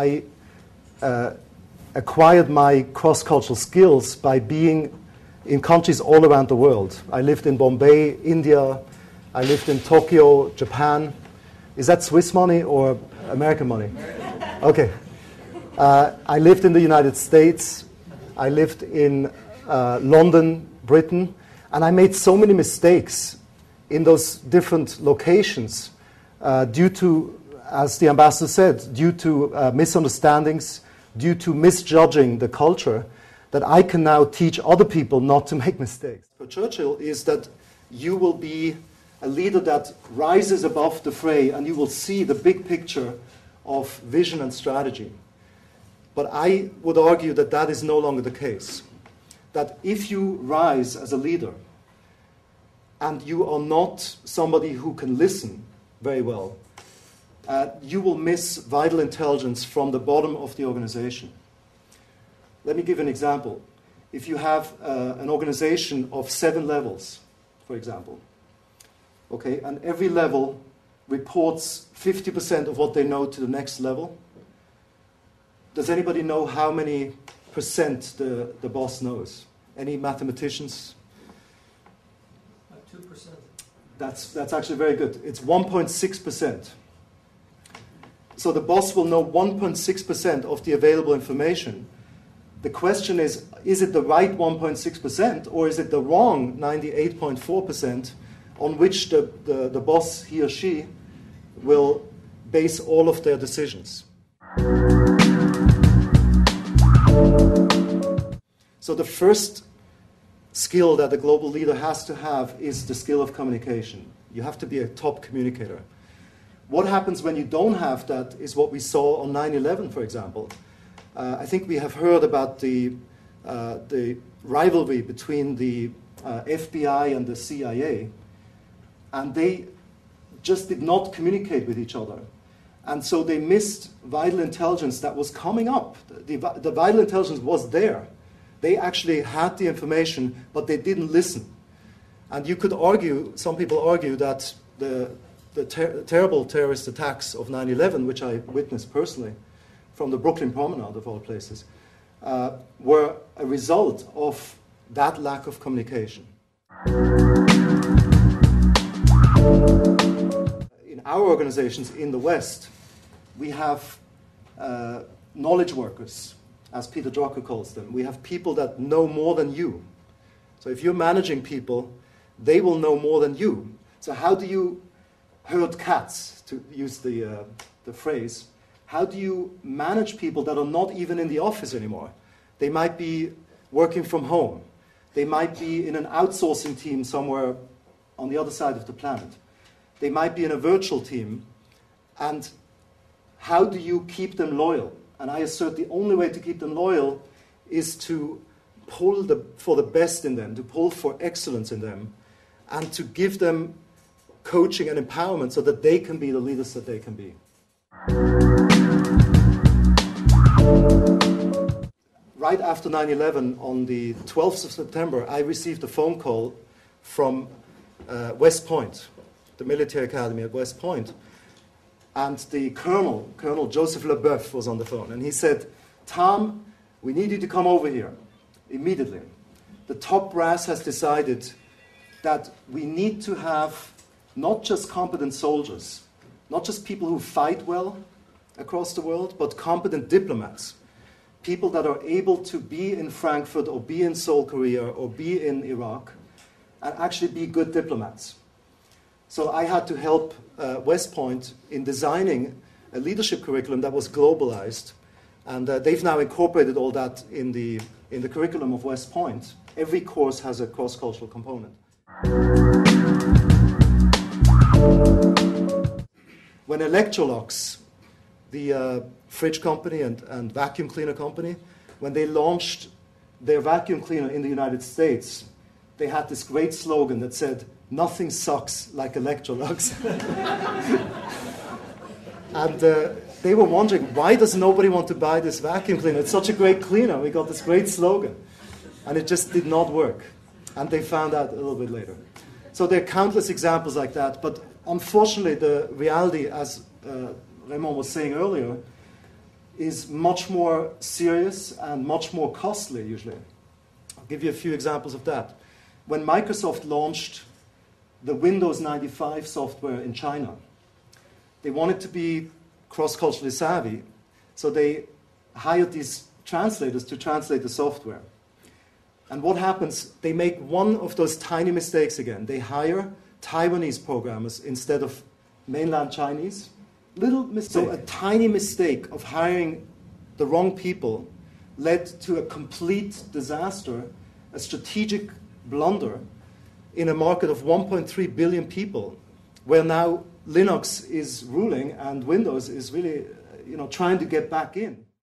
I acquired my cross-cultural skills by being in countries all around the world. I lived in Bombay, India. I lived in Tokyo, Japan. Is that Swiss money or American money? Okay. I lived in the United States. I lived in London, Britain. And I made so many mistakes in those different locations due to, as the ambassador said, due to misunderstandings, due to misjudging the culture, that I can now teach other people not to make mistakes. For Churchill is that you will be a leader that rises above the fray and you will see the big picture of vision and strategy. But I would argue that that is no longer the case. That if you rise as a leader and you are not somebody who can listen very well, you will miss vital intelligence from the bottom of the organization. Let me give an example. If you have an organization of 7 levels, for example, okay, and every level reports 50% of what they know to the next level, does anybody know how many percent the boss knows? Any mathematicians? 2%. That's actually very good. It's 1.6%. So the boss will know 1.6% of the available information. The question is it the right 1.6% or is it the wrong 98.4% on which the boss, he or she, will base all of their decisions? So the first skill that a global leader has to have is the skill of communication. You have to be a top communicator. What happens when you don't have that is what we saw on 9/11, for example. I think we have heard about the rivalry between the FBI and the CIA, and they just did not communicate with each other. And so they missed vital intelligence that was coming up. The vital intelligence was there. They actually had the information, but they didn't listen. And you could argue, some people argue that the terrible terrorist attacks of 9/11, which I witnessed personally from the Brooklyn Promenade of all places, were a result of that lack of communication. In our organizations in the West, we have knowledge workers, as Peter Drucker calls them. We have people that know more than you. So if you're managing people, they will know more than you. So how do you herd cats, to use the phrase? How do you manage people that are not even in the office anymore? They might be working from home. They might be in an outsourcing team somewhere on the other side of the planet. They might be in a virtual team. And how do you keep them loyal? And I assert the only way to keep them loyal is to pull for the best in them, to pull for excellence in them, and to give them coaching and empowerment so that they can be the leaders that they can be. Right after 9/11, on the 12th of September, I received a phone call from West Point, the military academy at West Point. And the Colonel Joseph Leboeuf, was on the phone. And he said, "Tom, we need you to come over here immediately. The top brass has decided that we need to have not just competent soldiers, not just people who fight well across the world, but competent diplomats. People that are able to be in Frankfurt or be in Seoul, Korea, or be in Iraq, and actually be good diplomats." So I had to help West Point in designing a leadership curriculum that was globalized. And they've now incorporated all that in the curriculum of West Point. Every course has a cross-cultural component. When Electrolux, the fridge company and vacuum cleaner company, when they launched their vacuum cleaner in the United States, they had this great slogan that said, "Nothing sucks like Electrolux." And they were wondering, why does nobody want to buy this vacuum cleaner? It's such a great cleaner. We got this great slogan. And it just did not work. And they found out a little bit later. So there are countless examples like that. But unfortunately, the reality, as Raymond was saying earlier, is much more serious and much more costly usually. I'll give you a few examples of that. When Microsoft launched the Windows 95 software in China, they wanted to be cross-culturally savvy, so they hired these translators to translate the software. And what happens? They make one of those tiny mistakes again. They hire Taiwanese programmers instead of mainland Chinese. Little mistake. So a tiny mistake of hiring the wrong people led to a complete disaster, a strategic blunder in a market of 1.3 billion people, where now Linux is ruling and Windows is really, trying to get back in.